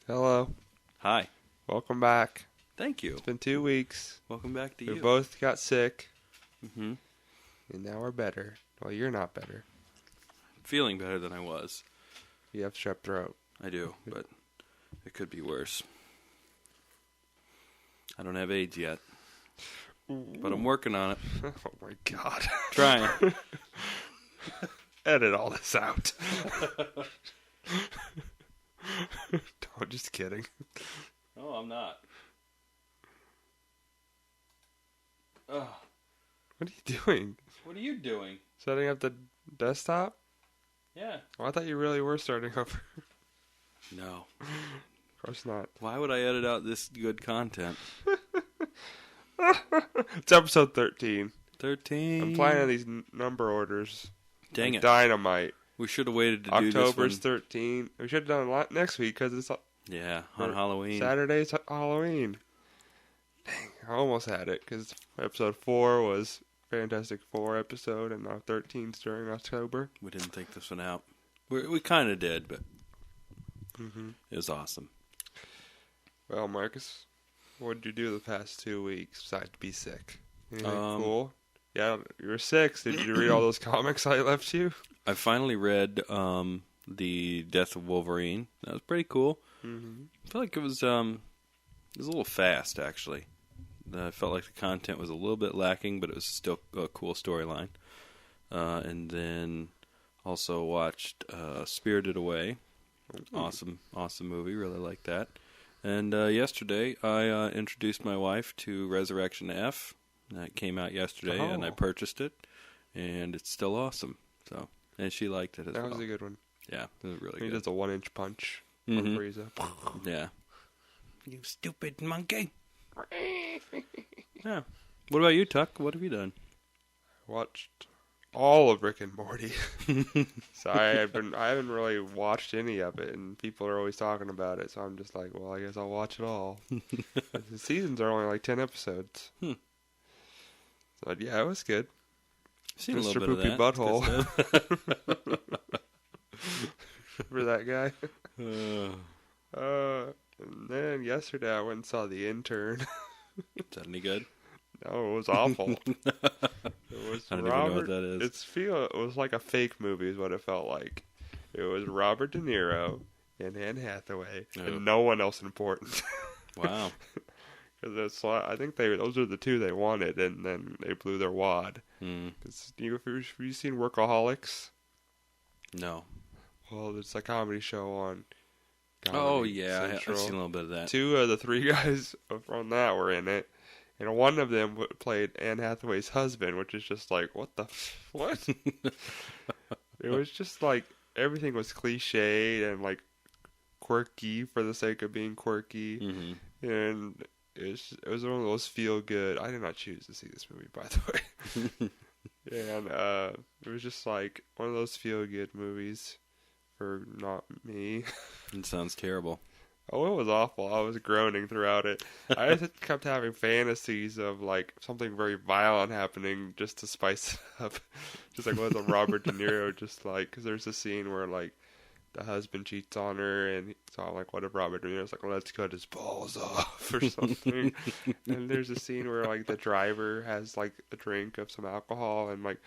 Hello. Hi. Welcome back. Thank you. It's been 2 weeks. Welcome back to you. We both got sick. Mm-hmm. And now we're better. Well, you're not better. Feeling better than I was. You have strep throat. I do, but it could be worse. I don't have AIDS yet. But I'm working on it. Oh my God. Trying. Edit all this out. No, just kidding. No, I'm not. Ugh. What are you doing? What are you doing? Setting up the desktop? Yeah. Oh, I thought you really were starting over. No. Of course not. Why would I edit out this good content? It's episode 13. 13. I'm planning these number orders. Dang like it. Dynamite. We should have waited to do this one. October's 13. We should have done it next week because it's Yeah, on Halloween. Saturday's Halloween. Dang, I almost had it because episode 4 was Fantastic Four episode and now 13's during October. We didn't think this one out. We kind of did, but it was awesome. Well, Marcus, what did you do the past 2 weeks besides be sick? Anything cool? Yeah, you were sick. Did you read all those comics I left you? I finally read The Death of Wolverine. That was pretty cool. Mm-hmm. I feel like it was a little fast, actually. I felt like the content was a little bit lacking, but it was still a cool storyline. And then also watched Spirited Away. Awesome movie. Really like that. And yesterday, I introduced my wife to Resurrection F. That came out yesterday, and I purchased it. And it's still awesome. So, and she liked it as well. That was a good one. Yeah, it was really He good. does a 1-inch punch on Frieza. Yeah. You stupid monkey. Yeah. What about you, Tuck? What have you done? Watched all of Rick and Morty. So I haven't really watched any of it, and people are always talking about it. So I'm just like, well, I guess I'll watch it all. The seasons are only like 10 episodes. So yeah, it was good. Seen Mr. a little Poopy bit of that. Butthole. Remember that guy? And then yesterday I went and saw The Intern. Is that any good? No, it was awful. It was I don't even know what that is. It was like a fake movie is what it felt like. It was Robert De Niro and Anne Hathaway and no one else important. Wow. Because I think those are the two they wanted, and then they blew their wad. Mm. Have you seen Workaholics? No. Well, it's a comedy show on Comedy Central. I've seen a little bit of that. 2 of the 3 guys from that were in it. And one of them played Anne Hathaway's husband, which is just like, what? It was just like, everything was cliched and like quirky for the sake of being quirky. Mm-hmm. And it was one of those feel good. I did not choose to see this movie, by the way. And it was just like one of those feel good movies for not me. It sounds terrible. Oh, it was awful. I was groaning throughout it. I just kept having fantasies of like something very violent happening just to spice it up. Just like with Robert De Niro, just like, because there's a scene where like the husband cheats on her, and so I'm like, what if Robert De Niro's like, let's cut his balls off or something. And there's a scene where like the driver has like a drink of some alcohol, and like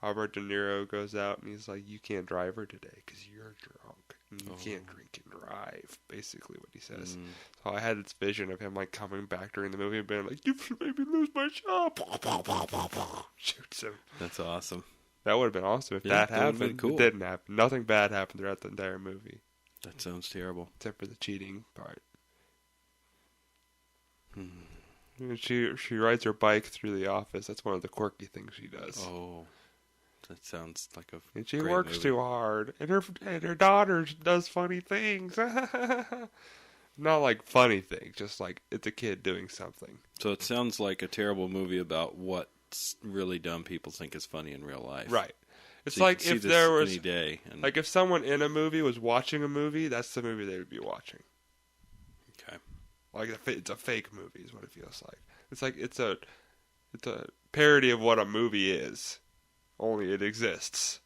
Robert De Niro goes out and he's like, you can't drive her today because you're drunk. You can't drink and drive, basically what he says. So I had this vision of him like coming back during the movie and being like, you made me lose my job. Shoots him. That's awesome. That would have been awesome if that happened. Been cool. It didn't happen. Nothing bad happened throughout the entire movie. That sounds terrible. Except for the cheating part. And she rides her bike through the office. That's one of the quirky things she does. Oh. That sounds like a And she great works movie. too hard. And her daughter does funny things. Not like funny things, just like it's a kid doing something. So it sounds like a terrible movie about what really dumb people think is funny in real life. Right. It's so like if there was any day and... like if someone in a movie was watching a movie, that's the movie they would be watching. Okay. Like it's a fake movie is what it feels like. It's like it's a parody of what a movie is. Only it exists.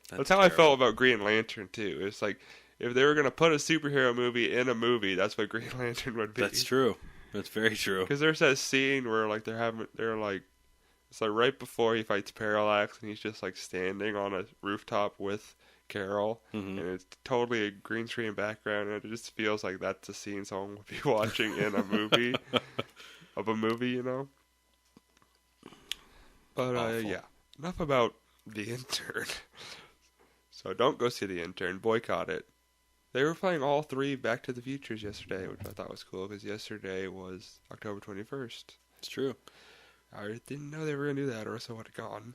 That's how terrible. I felt about Green Lantern too. It's like if they were going to put a superhero movie in a movie, that's what Green Lantern would be. That's true. That's very true. Because there's that scene where like it's like right before he fights Parallax, and he's just like standing on a rooftop with Carol, and it's totally a green screen background, and it just feels like that's a scene someone would be watching in a movie, you know. But yeah, enough about The Intern. So don't go see The Intern. Boycott it. They were playing all 3 Back to the Futures yesterday, which I thought was cool because yesterday was October 21st. It's true. I didn't know they were going to do that, or else I would have gone.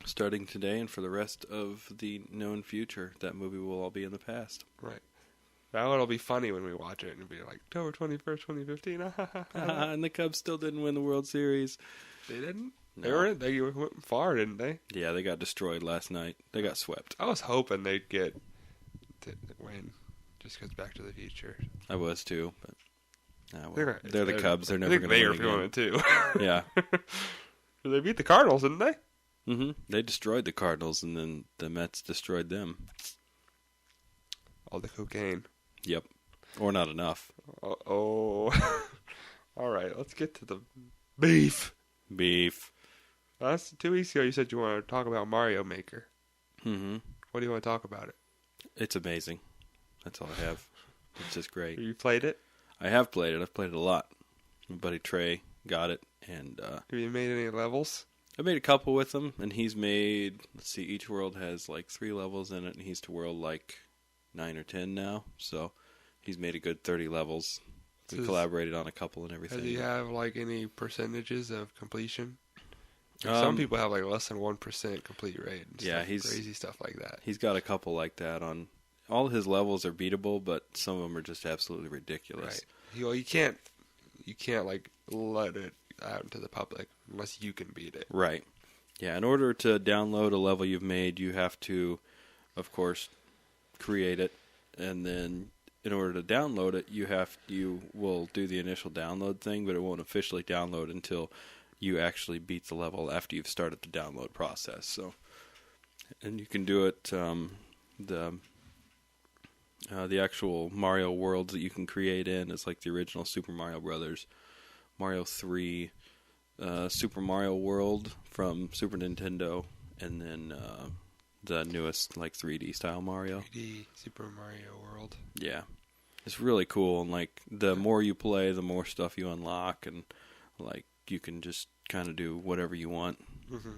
Starting today and for the rest of the known future, that movie will all be in the past. Right. Now it'll be funny when we watch it and be like, October 21st, 2015. And the Cubs still didn't win the World Series. They didn't? No. They went far, didn't they? Yeah, they got destroyed last night. They got swept. I was hoping they'd get to win just because Back to the Future. I was too, but they're the Cubs. They're never going to win again. They were feeling it too. Yeah. They beat the Cardinals, didn't they? Mm-hmm. They destroyed the Cardinals, and then the Mets destroyed them. All the cocaine. Yep. Or not enough. Oh. All right, let's get to the beef. Last 2 weeks ago, you said you wanted to talk about Mario Maker. Mm-hmm. What do you want to talk about it? It's amazing. That's all I have. It's just great. You played it? I have played it. I've played it a lot. My buddy Trey got it, and have you made any levels? I made a couple with him, and he's made. Let's see, each world has like 3 levels in it, and he's to world like 9 or 10 now. So he's made a good 30 levels. We collaborated on a couple and everything. Does he have like any percentages of completion? Some people have like less than 1% complete rate. And he's crazy stuff like that. He's got a couple like that on. All his levels are beatable, but some of them are just absolutely ridiculous. Right. You can't like let it out into the public unless you can beat it. Right. Yeah. In order to download a level you've made, you have to, of course, create it, and then in order to download it, you will do the initial download thing, but it won't officially download until you actually beat the level after you've started the download process. So, and you can do it. The actual Mario worlds that you can create in is like the original Super Mario Brothers, Mario 3, Super Mario World from Super Nintendo, and then the newest like 3D style Mario. 3D Super Mario World. Yeah, it's really cool, and like the more you play, the more stuff you unlock, and like you can just kind of do whatever you want. Mm-hmm.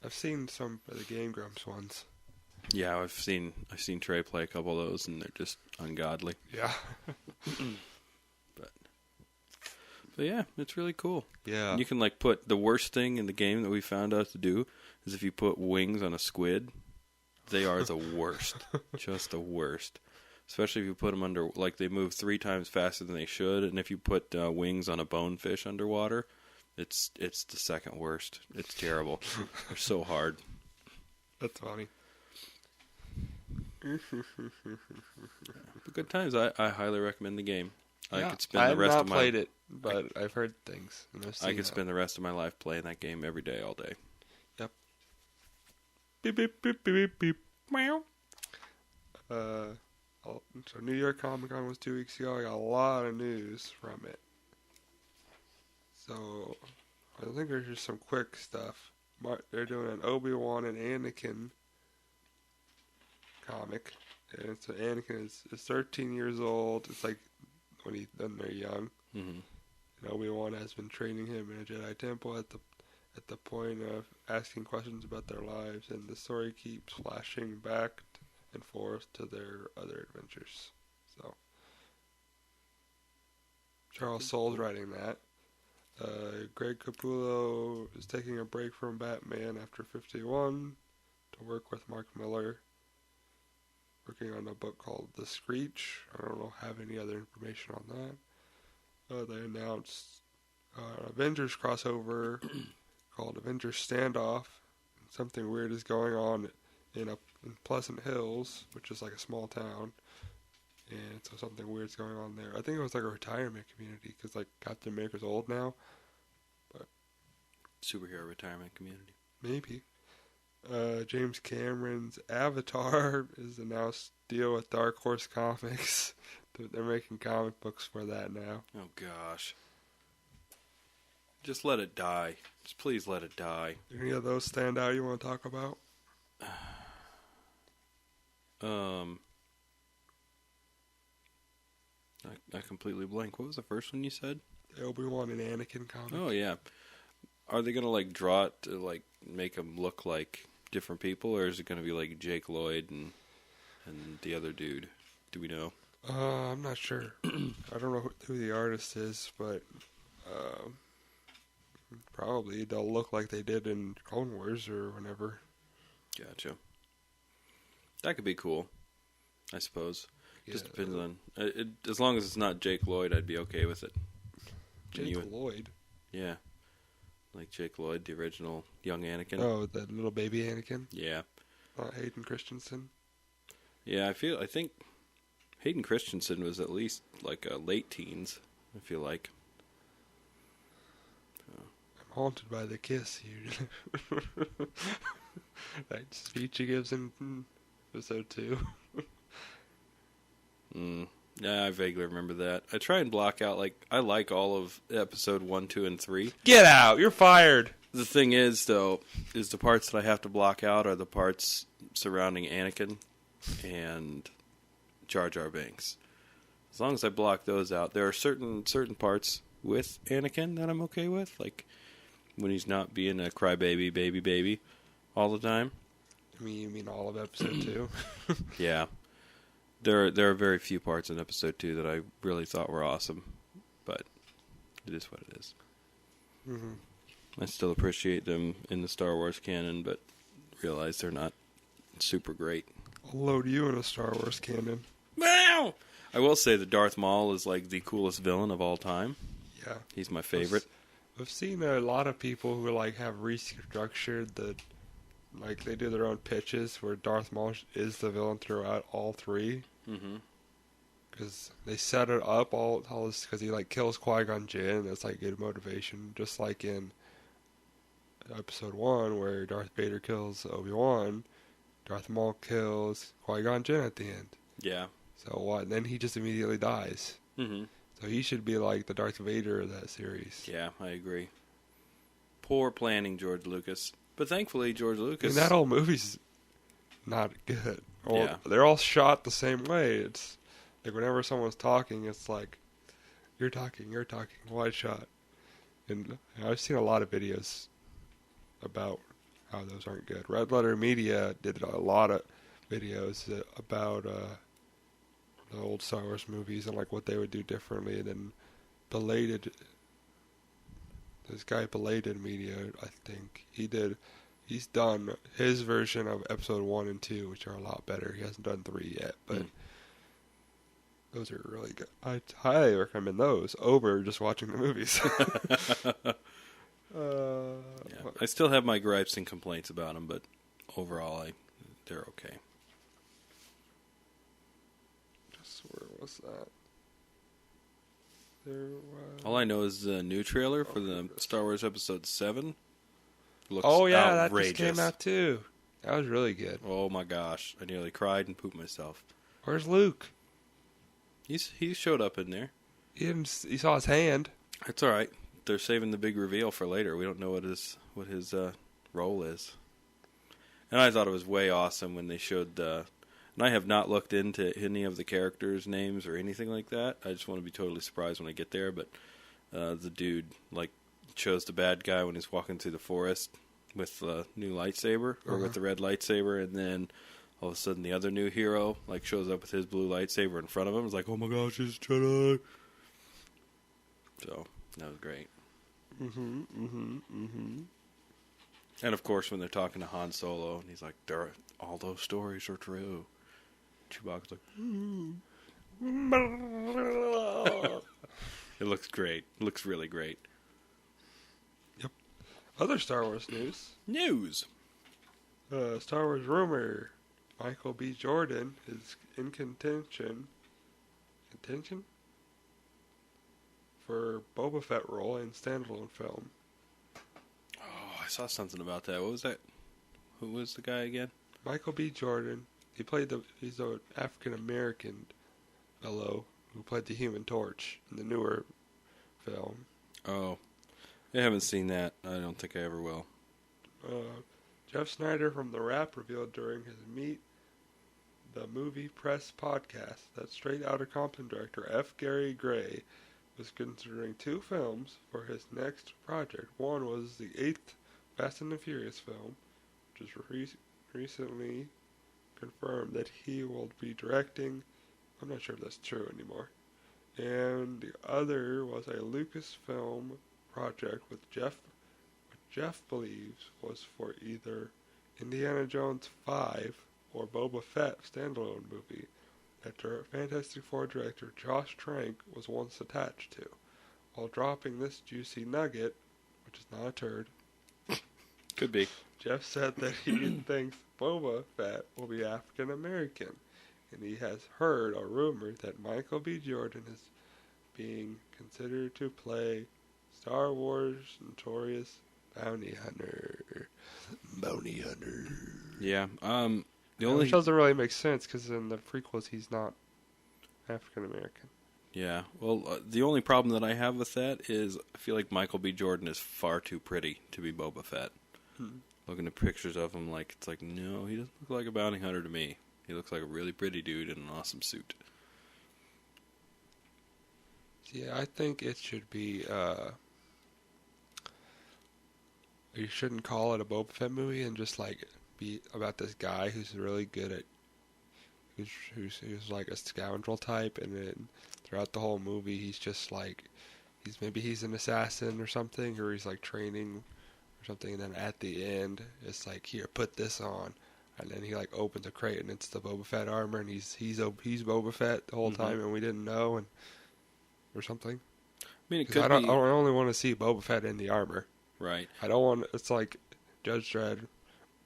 I've seen some of the Game Grumps ones. Yeah, I've seen Trey play a couple of those, and they're just ungodly. Yeah. but yeah, it's really cool. Yeah. And you can like put the worst thing in the game that we found out to do is if you put wings on a squid. They are the worst. Just the worst. Especially if you put them under, like they move 3 times faster than they should, and if you put wings on a bonefish underwater, it's the second worst. It's terrible. They're so hard. That's funny. But good times. I highly recommend the game. Yeah, I could spend the rest of my played it, but I've heard things. I could spend the rest of my life playing that game every day, all day. Yep. Beep beep beep beep beep beep. Meow. So New York Comic Con was 2 weeks ago. I got a lot of news from it. So I think there's just some quick stuff. They're doing an Obi-Wan and Anakin comic, and it's Anakin is 13 years old. It's like when they're young, and Obi-Wan has been training him in a Jedi temple at the point of asking questions about their lives, and the story keeps flashing back and forth to their other adventures. So Charles Soule's writing that. Greg Capullo is taking a break from Batman after 51 to work with Mark Millar, working on a book called The Screech. I don't have any other information on that. They announced an Avengers crossover called Avengers Standoff. Something weird is going on in Pleasant Hills, which is like a small town. And so something weird's going on there. I think it was like a retirement community, because like Captain America's old now. But superhero retirement community. Maybe. James Cameron's Avatar is announced deal with Dark Horse Comics. They're making comic books for that now. Oh, gosh. Just let it die. Just please let it die. Any of those stand out you want to talk about? I completely blank. What was the first one you said? The Obi-Wan and Anakin comic. Oh, yeah. Are they going to, like, draw it to, like, make them look like different people, or is it going to be like Jake Lloyd and the other dude? Do we know? I'm not sure. I don't know who the artist is, but probably they'll look like they did in Clone Wars or whenever. Gotcha. That could be cool, I suppose. Yeah. Just depends on... as long as it's not Jake Lloyd, I'd be okay with it. Jake Lloyd? Yeah. Like Jake Lloyd, the original young Anakin. Oh, the little baby Anakin? Yeah. Hayden Christensen? Yeah, I think Hayden Christensen was at least like late teens, I feel like. I'm haunted by the kiss you... that speech he gives in episode 2. Yeah, I vaguely remember that. I try and block out, like, I like all of episode 1, 2, and 3. Get out! You're fired! The thing is, though, is the parts that I have to block out are the parts surrounding Anakin and Jar Jar Binks. As long as I block those out, there are certain parts with Anakin that I'm okay with, like when he's not being a crybaby, baby all the time. You mean all of episode 2? Yeah. There are very few parts in episode 2 that I really thought were awesome, but it is what it is. Mm-hmm. I still appreciate them in the Star Wars canon, but realize they're not super great. I'll load you in a Star Wars canon. Wow! I will say that Darth Maul is like the coolest villain of all time. Yeah. He's my favorite. I've seen a lot of people who like have restructured like they do their own pitches where Darth Maul is the villain throughout all 3. Mm-hmm. Because they set it up all this because he like kills Qui-Gon Jinn, and it's like good motivation, just like in episode 1 where Darth Vader kills Obi-Wan. Darth Maul kills Qui-Gon Jinn at the end. Yeah. So what? And then he just immediately dies. Mm-hmm. So he should be like the Darth Vader of that series. Yeah, I agree. Poor planning, George Lucas. But thankfully, George Lucas... And that whole movie's not good. Yeah. They're all shot the same way. It's like whenever someone's talking, it's like, you're talking, wide shot. And I've seen a lot of videos about how those aren't good. Red Letter Media did a lot of videos about the old Star Wars movies and like what they would do differently. And then this guy Belated Media, I think, he's done his version of episode 1 and 2, which are a lot better. He hasn't done 3 yet, but those are really good. I highly recommend those over just watching the movies. Yeah. I still have my gripes and complaints about them, but overall, they're okay. Where was that? There was... All I know is the new trailer for the Star Wars Episode 7 looks outrageous. outrageous. That just came out too. That was really good. Oh my gosh, I nearly cried and pooped myself. Where's Luke? He showed up in there. You saw his hand. It's all right. They're saving the big reveal for later. We don't know what his role is. And I thought it was way awesome when they showed and I have not looked into any of the characters' names or anything like that. I just want to be totally surprised when I get there. But the dude like chose the bad guy when he's walking through the forest with the new lightsaber or with the red lightsaber, and then all of a sudden the other new hero like shows up with his blue lightsaber in front of him. It's like, oh my gosh, it's Jedi. So that was great. And of course, when they're talking to Han Solo, and he's like, all those stories are true. Chewbacca's like, It looks great. It looks really great. Yep. Other Star Wars news. Star Wars rumor. Michael B. Jordan is in contention for Boba Fett role in Standalone film. Oh, I saw something about that. What was that? Who was the guy again? Michael B. Jordan He's an African American fellow who played the Human Torch in the newer film. Oh, I haven't seen that. I don't think I ever will. Jeff Snyder from The Wrap revealed during his Meet the Movie Press podcast that Straight Outta Compton director F. Gary Gray was considering 2 films for his next project. One was the 8th Fast and the Furious film, which is recently confirmed that he will be directing. I'm not sure if that's true anymore. And the other was a Lucasfilm project with Jeff believes was for either Indiana Jones 5 or Boba Fett Standalone movie that Fantastic Four director Josh Trank was once attached to. While dropping this juicy nugget, which is not a turd, Could be. Jeff said that he thinks Boba Fett will be African American, and he has heard a rumor that Michael B. Jordan is being considered to play Star Wars notorious bounty hunter. Yeah. Which doesn't really make sense because in the prequels he's not African American. Yeah. Well, the only problem that I have with that is I feel like Michael B. Jordan is far too pretty to be Boba Fett. Looking at pictures of him, it's like, no, he doesn't look like a bounty hunter to me. He looks like a really pretty dude in an awesome suit. Yeah, I think it should be, you shouldn't call it a Boba Fett movie and just, be about this guy who's really good at, who's like a scoundrel type, and then throughout the whole movie he's just he's an assassin or something, or he's training or something, and then at the end it's here, put this on, and then he opens a crate and it's the Boba Fett armor, and he's Boba Fett the whole time, and we didn't know, and or something. I mean, I only want to see Boba Fett in the armor. Right. I don't want. It's like Judge Dredd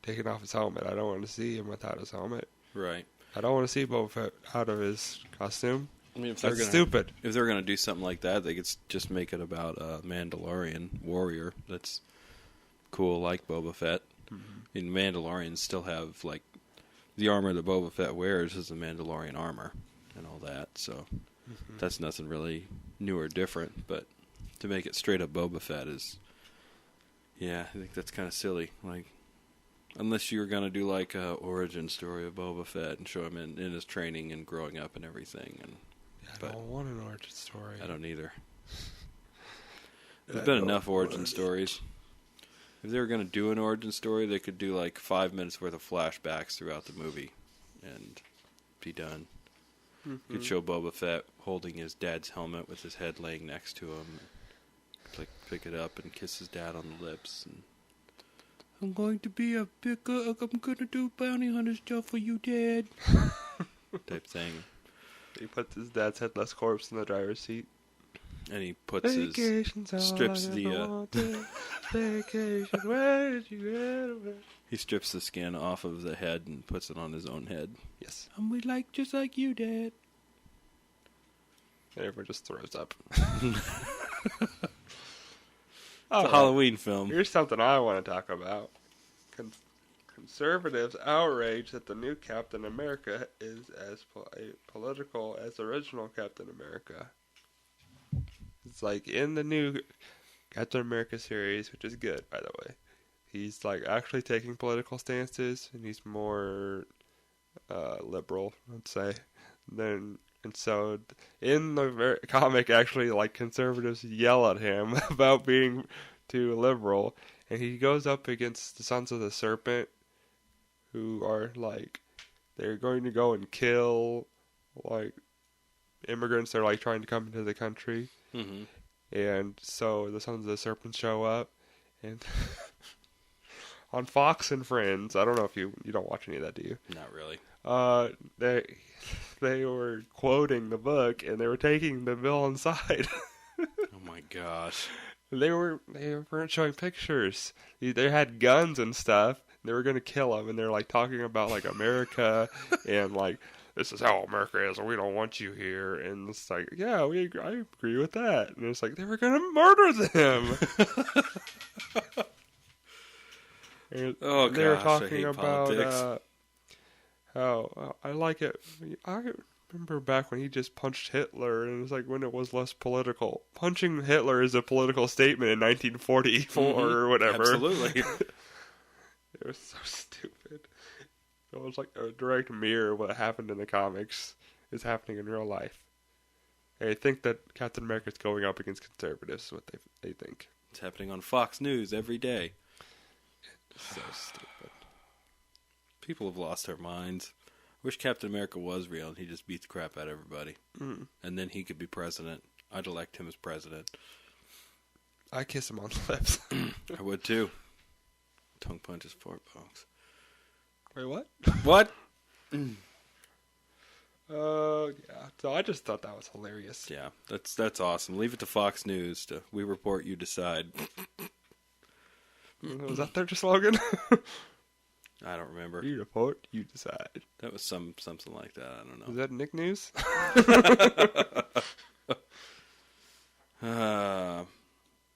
taking off his helmet. I don't want to see him without his helmet. Right. I don't want to see Boba Fett out of his costume. I mean, that's stupid. If they're going to do something like that, they could just make it about a Mandalorian warrior that's cool, like Boba Fett. Mm-hmm. And Mandalorians still have the armor that Boba Fett wears is the Mandalorian armor and all that. So that's nothing really new or different. But to make it straight up Boba Fett is, yeah, I think that's kind of silly. Unless you were going to do a origin story of Boba Fett and show him in his training and growing up and everything. I don't want an origin story. I don't either. There's been enough origin stories. If they were going to do an origin story, they could do 5 minutes worth of flashbacks throughout the movie and be done. Mm-hmm. Could show Boba Fett holding his dad's helmet with his head laying next to him. Pick it up and kiss his dad on the lips. And I'm going to be I'm going to do bounty hunter stuff for you, Dad. Type thing. He puts his dad's headless corpse in the driver's seat. And he puts strips the vacation, where did you get away? He strips the skin off of the head and puts it on his own head. Yes. And just like you, Dad. And everyone just throws up. It's a Halloween film. Here's something I want to talk about. Conservatives outraged that the new Captain America is as political as the original Captain America. It's in the new Captain America series, which is good, by the way. He's actually taking political stances, and he's more liberal, let's say, than. And so, in the comic, actually, conservatives yell at him about being too liberal, and he goes up against the Sons of the Serpent, who are, they're going to go and kill, immigrants that are, trying to come into the country. Mm-hmm. And so, the Sons of the Serpent show up, and on Fox and Friends, I don't know if you don't watch any of that, do you? Not really. They were quoting the book, and they were taking the villain side. Oh my gosh! They weren't showing pictures. They had guns and stuff. They were going to kill him, and they're talking about America and this is how America is, and we don't want you here. And it's yeah, I agree with that. And it's they were going to murder them. Oh gosh, they were talking I hate about politics. how I like it. I remember back when he just punched Hitler, and it was like when it was less political. Punching Hitler is a political statement in 1944 or whatever. Absolutely. It was so stupid. It was like a direct mirror of what happened in the comics is happening in real life. I think that Captain America's going up against conservatives, is what they think. It's happening on Fox News every day. It's so stupid. People have lost their minds. Wish Captain America was real and he just beat the crap out of everybody. Mm. And then he could be president. I'd elect him as president. I kiss him on the lips. I would too. Tongue punches fart box. Wait, what? What? Yeah. So I just thought that was hilarious. Yeah, that's awesome. Leave it to Fox News to we report, you decide. Was that their slogan? I don't remember. You report, you decide. That was something like that. I don't know. Was that Nick News? Oh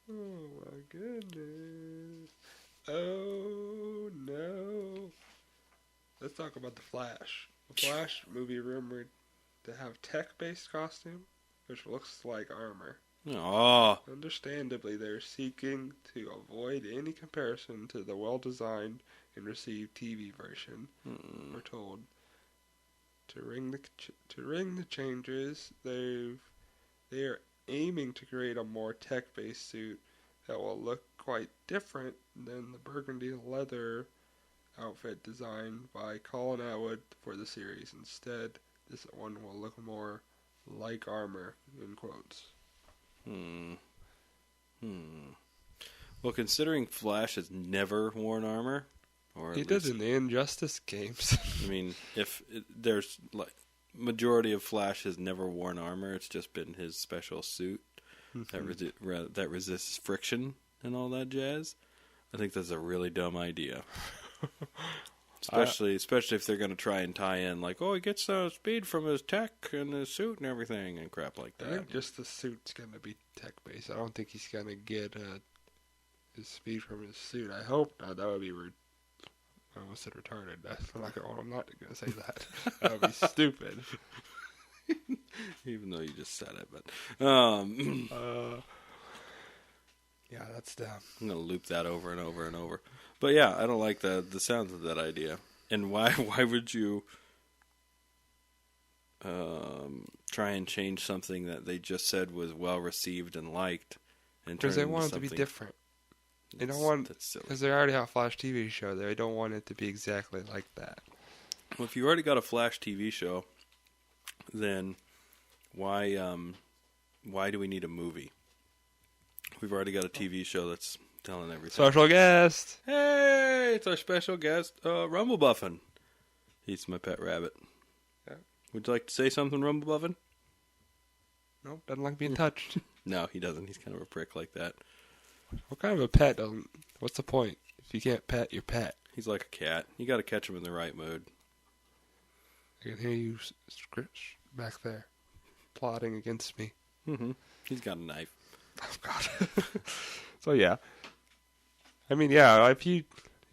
my goodness. Oh no. Let's talk about The Flash. The Flash movie rumored to have tech-based costume, which looks like armor. Oh. Understandably, they're seeking to avoid any comparison to the well-designed and received TV version. We're told to ring the changes, they are aiming to create a more tech-based suit that will look quite different than the burgundy leather outfit designed by Colin Atwood for the series. Instead, this one will look more like armor, in quotes. Well, considering Flash has never worn armor, or He does in the Injustice games. I mean, there's like majority of Flash has never worn armor. It's just been his special suit that resists friction and all that jazz. I think that's a really dumb idea. Especially if they're going to try and tie in, like, oh, he gets speed from his tech and his suit and everything and crap like that. I think just the suit's going to be tech-based. I don't think he's going to get his speed from his suit. I hope not. That would be I almost said retarded. I'm not going to say that. That would be stupid. Even though you just said it, but yeah, that's dumb. I'm going to loop that over and over and over. But yeah, I don't like the sounds of that idea. And why would you try and change something that they just said was well received and liked? Because they want it to be different. They don't want, because they already have a Flash TV show. They don't want it to be exactly like that. Well, if you already got a Flash TV show, then why do we need a movie? We've already got a TV show that's telling everything. Special guest! Hey, it's our special guest, Rumblebuffin. He's my pet rabbit. Yeah. Would you like to say something, Rumblebuffin? Nope, doesn't like being touched. No, he doesn't. He's kind of a prick like that. What kind of a pet doesn't... What's the point? If you can't pet your pet. He's like a cat. You got to catch him in the right mood. I can hear you scritch back there, plotting against me. Mm-hmm. He's got a knife. Oh God. So yeah, I mean, yeah. If you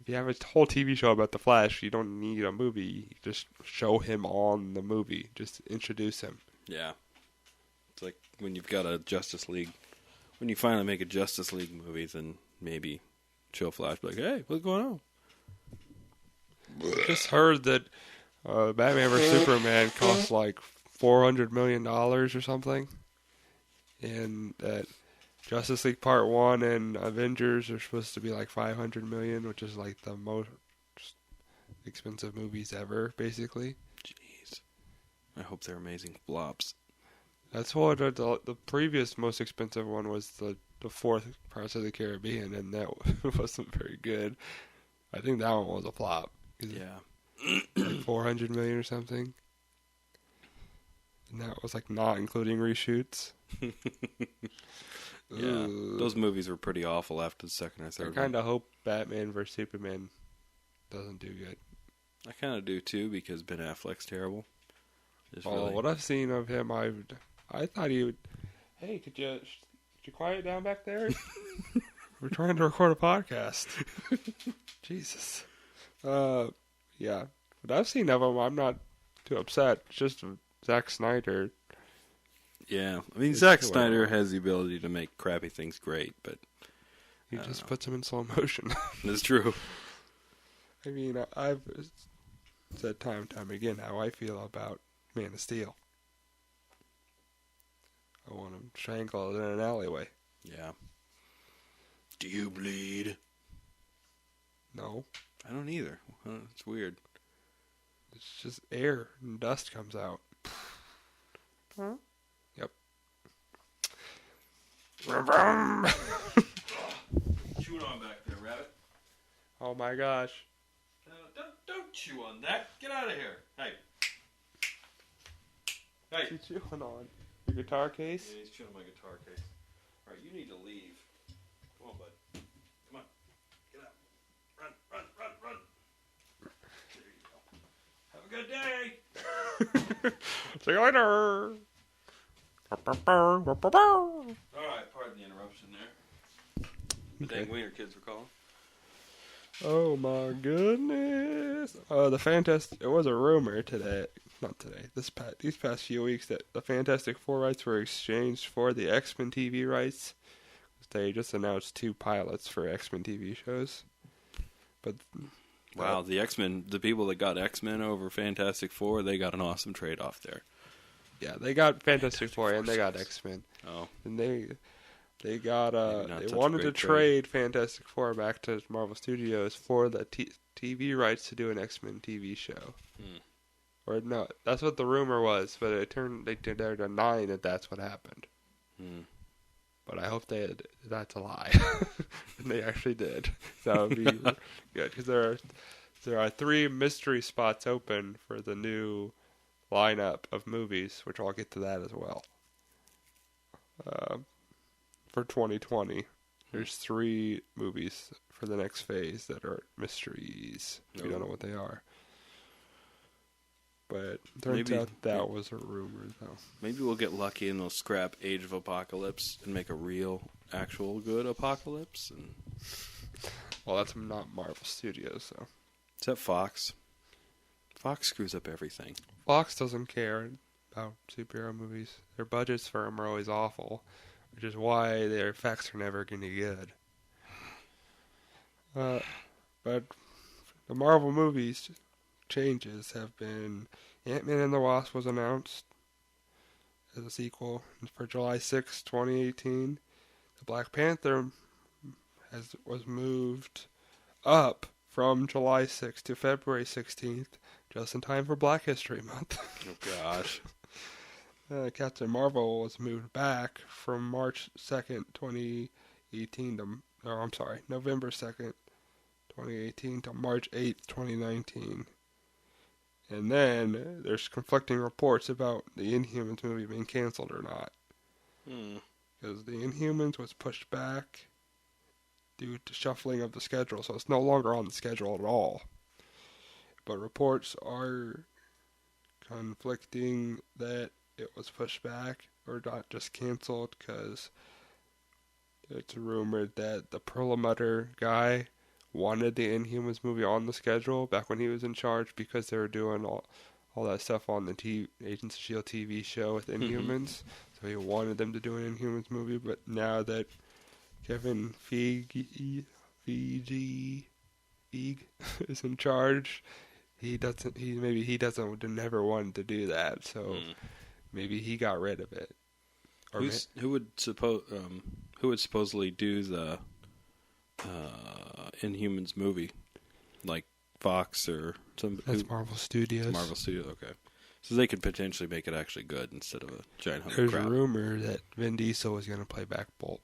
have a whole TV show about the Flash, you don't need a movie. You just show him on the movie. Just introduce him. Yeah. It's like when you've got a Justice League. When you finally make a Justice League movie, then maybe show Flash. Like, hey, what's going on? Just heard that Batman vs Superman cost like $400 million or something, and that Justice League Part 1 and Avengers are supposed to be like $500 million, which is like the most expensive movies ever, basically. Jeez. I hope they're amazing flops. That's what the previous most expensive one was, the fourth Pirates of the Caribbean, and that wasn't very good. I think that one was a flop. Yeah. Like $400 million or something. And that was like not including reshoots. Yeah, those movies were pretty awful after the second or third one. I kind of hope Batman vs Superman doesn't do good. I kind of do too, because Ben Affleck's terrible. What I've seen of him, I thought he would. Hey, could you quiet down back there? We're trying to record a podcast. Jesus. Yeah. What I've seen of them, I'm not too upset. It's just Zack Snyder. Yeah, I mean, Zack Snyder has the ability to make crappy things great, but he just puts them in slow motion. That's true. I mean, I've said time and time again how I feel about Man of Steel. I want him strangled in an alleyway. Yeah. Do you bleed? No. I don't either. It's weird. It's just air and dust comes out. Huh? Yep. Chewing on back there, Rabbit. Oh my gosh. Don't chew on that. Get out of here. Hey. Hey. What's he chewing on? Your guitar case? Yeah, he's chewing on my guitar case. Alright, you need to leave. Come on, bud. Come on. Get out. Run. There you go. Have a good day. See you later. Alright, pardon the interruption there. The dang Wiener kids were calling. Oh my goodness. It was a rumor today. Not today. These past few weeks that the Fantastic Four rights were exchanged for the X-Men TV rights. They just announced 2 pilots for X-Men TV shows. But wow, the X-Men, the people that got X-Men over Fantastic Four, they got an awesome trade-off there. Yeah, they got Fantastic Four and they got X-Men. Oh. And they got they wanted to trade Fantastic Four back to Marvel Studios for the TV rights to do an X-Men TV show. Or no, that's what the rumor was, but they're denying that that's what happened. But I hope that's a lie. And they actually did. So that would be good, because there are 3 mystery spots open for the new lineup of movies, which I'll get to that as well. For 2020, there's 3 movies for the next phase that are mysteries. We don't know what they are. But turns out that was a rumor, though. Maybe we'll get lucky and they'll scrap Age of Apocalypse and make a real, actual good Apocalypse. And well, that's not Marvel Studios, so. Is that Fox? Fox screws up everything. Fox doesn't care about superhero movies. Their budgets for them are always awful, which is why their effects are never going to be good. But the Marvel movies changes have been Ant-Man and the Wasp was announced as a sequel for July 6, 2018. The Black Panther was moved up from July 6th to February 16th, just in time for Black History Month. Oh gosh. Captain Marvel was moved back from March 2nd, 2018 November 2nd, 2018 to March 8th, 2019. And then there's conflicting reports about the Inhumans movie being canceled or not. Because the Inhumans was pushed back due to shuffling of the schedule, so it's no longer on the schedule at all. But reports are conflicting that it was pushed back or not just canceled, because it's rumored that the Perlmutter guy wanted the Inhumans movie on the schedule back when he was in charge, because they were doing all that stuff on the Agents of S.H.I.E.L.D. TV show with Inhumans. So he wanted them to do an Inhumans movie, but now that Kevin Feige is in charge, he never wanted to do that, so maybe he got rid of it. Or who would supposedly do the Inhumans movie, like Fox or some? That's Marvel Studios. Marvel Studios, okay. So they could potentially make it actually good instead of a giant hunk of There's crap. a rumor that Vin Diesel was going to play Black Bolt.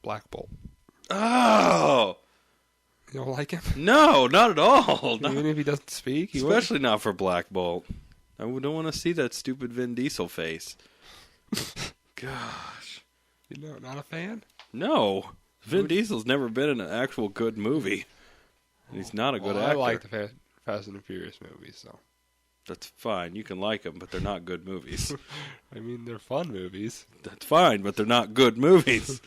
Oh! You don't like him? No, not at all. Even if he doesn't speak? Especially not for Black Bolt. I don't want to see that stupid Vin Diesel face. Gosh. You know, not a fan? No. Vin Diesel's never been in an actual good movie. He's not a good actor. I like the Fast and the Furious movies, so. That's fine. You can like them, but they're not good movies. I mean, they're fun movies. That's fine, but they're not good movies.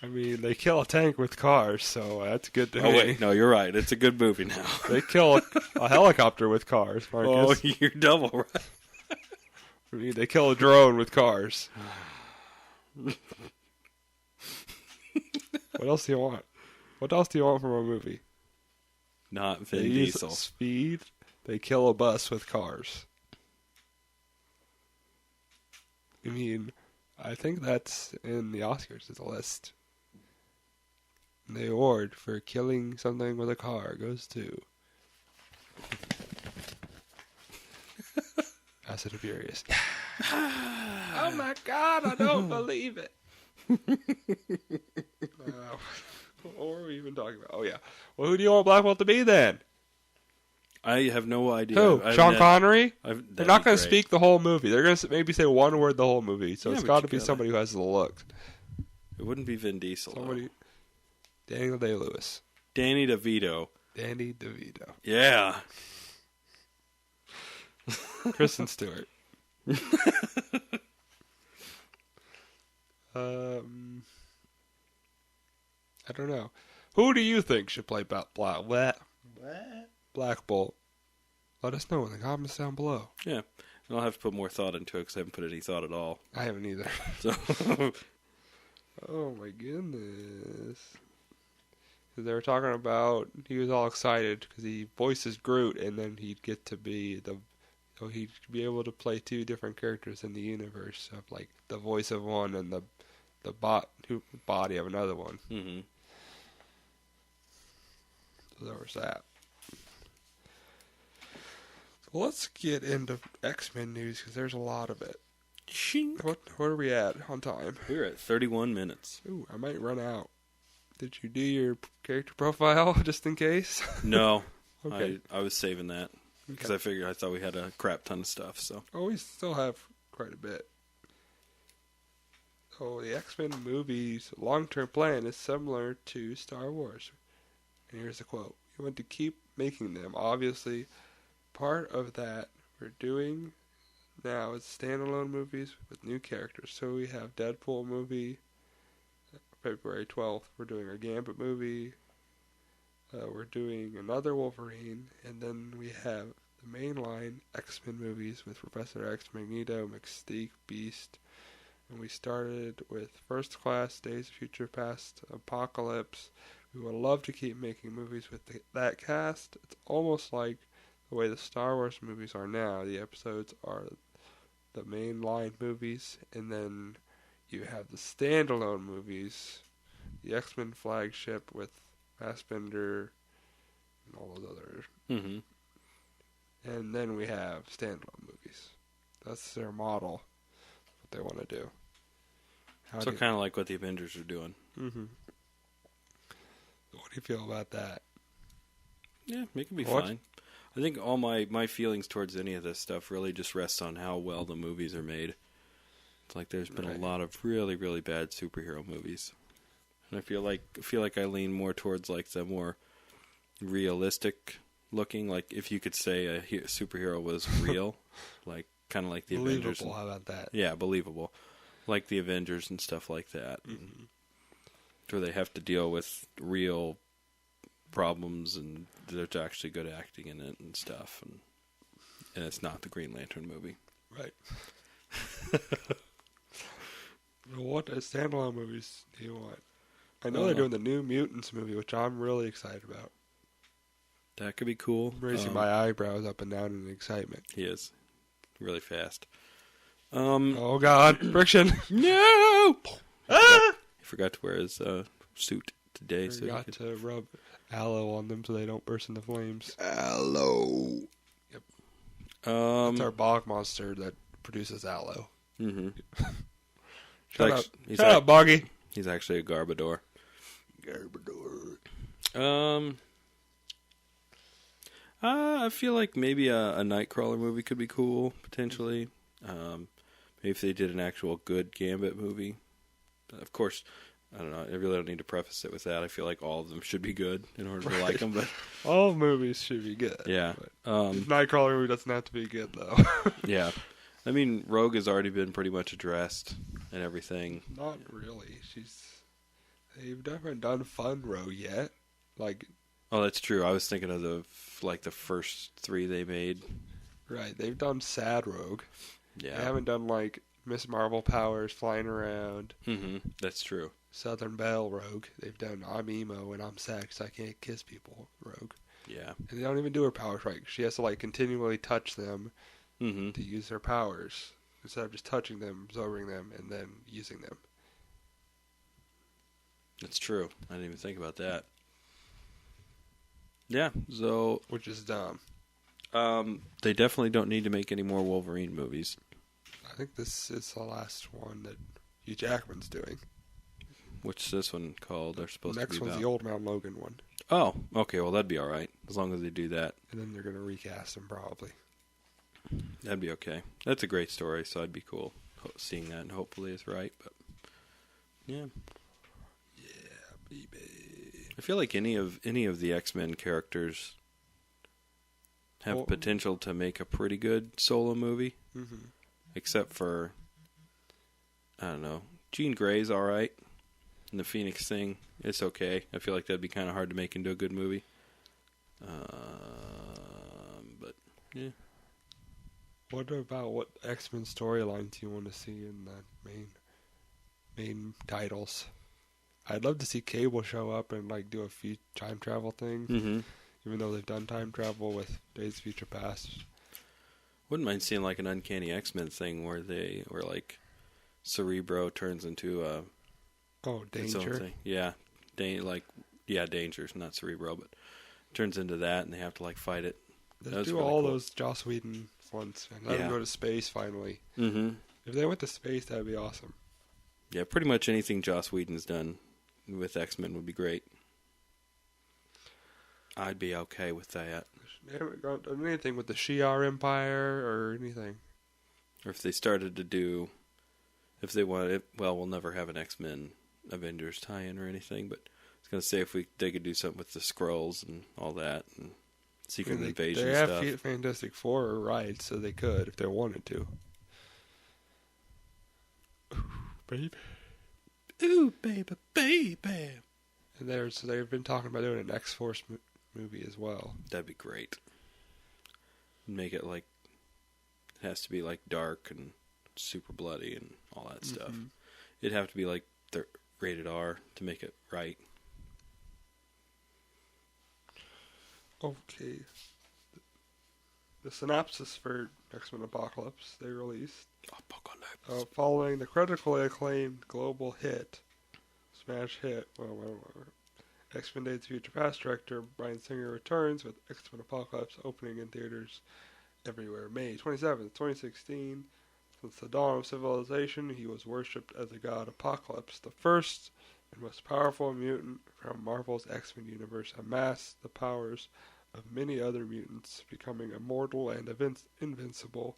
I mean, they kill a tank with cars, so that's good to me. Oh, wait. No, you're right. It's a good movie now. They kill a helicopter with cars, Marcus. Oh, you're double right. I mean, they kill a drone with cars. What else do you want? What else do you want from a movie? Not Vin They use Diesel. speed. They kill a bus with cars. I mean, I think that's in the Oscars as a list. The award for killing something with a car goes to Fast and Furious. Oh my God! I don't believe it. What were we even talking about? Oh yeah. Well, who do you want Black Bolt to be then? I have no idea. Who? Sean Connery? They're They're not going to speak the whole movie. They're going to maybe say one word the whole movie. So Yeah, it's but got you to be gotta- somebody who has the look. It wouldn't be Vin Diesel. Somebody. Though. Daniel Day-Lewis. Danny DeVito. Danny DeVito. Yeah. Kristen Stewart. I don't know. Who do you think should play Black Bolt? Let us know in the comments down below. Yeah. And I'll have to put more thought into it because I haven't put any thought at all. I haven't either. So, Oh my goodness. 'Cause they were talking about, he was all excited because he voices Groot and then he'd get to be so he'd be able to play two different characters in the universe of like the voice of one and the body of another one. mm-hmm. So there was that. So let's get into X-Men news because there's a lot of it. What are we at on time? We're at 31 minutes. Ooh, I might run out. Did you do your character profile just in case? No. Okay. I was saving that because Okay. I thought we had a crap ton of stuff. So Oh, we still have quite a bit. So the X-Men movie's long-term plan is similar to Star Wars. And here's a quote. We want to keep making them. Obviously, part of that we're doing now is standalone movies with new characters. So we have Deadpool movie, February 12th. We're doing a Gambit movie. We're doing another Wolverine. And then we have the mainline X-Men movies with Professor X, Magneto, Mystique, Beast. And we started with First Class, Days of Future Past, Apocalypse. We would love to keep making movies with that cast. It's almost like the way the Star Wars movies are now. The episodes are the mainline movies, and then you have the standalone movies, the X-Men flagship with Fassbender and all those others. mm-hmm. And then we have standalone movies. That's their model, what they want to do. So kind of like what the Avengers are doing. Mm-hmm. What do you feel about that? Yeah, it can be What? fine. I think all my feelings towards any of this stuff really just rests on how well the movies are made. It's like there's been Right. a lot of really, really bad superhero movies. And I feel like I lean more towards like the more realistic looking, like if you could say a superhero was real, like kind of like the Avengers. Believable, how about that? Yeah, believable. Like the Avengers and stuff like that. Mm-hmm. Where they have to deal with real problems and there's actually good acting in it and stuff. And it's not the Green Lantern movie. Right. What standalone movies do you want? I know they're doing the New Mutants movie, which I'm really excited about. That could be cool. I'm raising my eyebrows up and down in excitement. He is. Really fast. Oh God, friction! No! Ah! He forgot to wear his suit today. So he Forgot could... to rub aloe on them so they don't burst into flames. Aloe. Yep. It's It's our bog monster that produces aloe. Mm-hmm. Shut up, Boggy. He's actually a Garbodor. I feel like maybe a Nightcrawler movie could be cool, potentially. Maybe if they did an actual good Gambit movie. Of course, I don't know. I really don't need to preface it with that. I feel like all of them should be good in order to like them. But All movies should be good. yeah, Nightcrawler movie doesn't have to be good though. yeah. I mean, Rogue has already been pretty much addressed and everything. Not really. They've never done Fun Rogue yet. Like, Oh, that's true. I was thinking of the first 3 they made. right, they've done Sad Rogue. Yeah. They haven't done, like, Miss Marvel powers flying around. Mm-hmm. That's true. Southern Belle Rogue. They've done I'm emo and I'm sex, I can't kiss people Rogue. Yeah. And they don't even do her powers right. She has to, like, continually touch them Mm-hmm. to use their powers. Instead of just touching them, absorbing them, and then using them. That's true. I didn't even think about that. Yeah, so Which is dumb. they definitely don't need to make any more Wolverine movies. I think this is the last one that Hugh Jackman's doing. What's this one called? They're supposed Next to be one's about. the Old Man Logan one. Oh, okay. Well, that'd be all right as long as they do that. And then they're going to recast him probably. That'd be okay. That's a great story, so I'd be cool seeing that, and hopefully it's right. But yeah, Baby. I feel like any of the X-Men characters have potential to make a pretty good solo movie, Mm-hmm. except for I don't know. Jean Grey's all right, and the Phoenix thing, it's okay. I feel like that'd be kind of hard to make into a good movie. But yeah. What about what X-Men storylines you want to see in the main titles? I'd love to see Cable show up and like do a few time travel things, Mm-hmm. even though they've done time travel with Days of Future Past. Wouldn't mind seeing like an Uncanny X-Men thing where like Cerebro turns into a its own Danger. thing. Yeah, Danger's not Cerebro, but turns into that, and they have to like fight it. Let's do really all cool. those Joss Whedon ones and let them go to space finally. Mm-hmm. If they went to space, that'd be awesome. Yeah, pretty much anything Joss Whedon's done with X-Men would be great. I'd be okay with that. They haven't done anything with the Shi'ar Empire or anything. Or if they started to do, if they wanted, well, we'll never have an X-Men Avengers tie-in or anything, but I was going to say if they could do something with the Skrulls and all that, and Secret Invasion they stuff. They have Fantastic Four rights, so they could if they wanted to. Ooh, baby. Ooh, baby, baby. And they've been talking about doing an X-Force movie as well. That'd be great. Make it like, it has to be like dark and super bloody and all that stuff. Mm-hmm. It'd have to be like rated R to make it right. Okay. The synopsis for X-Men Apocalypse they released. Apocalypse. Following the critically acclaimed global smash hit, X-Men Days of Future Past director Bryan Singer returns with X-Men Apocalypse opening in theaters everywhere. May 27th, 2016. Since the dawn of civilization, he was worshipped as the god Apocalypse, the first and most powerful mutant from Marvel's X-Men universe, amassed the powers of many other mutants, becoming immortal and invincible.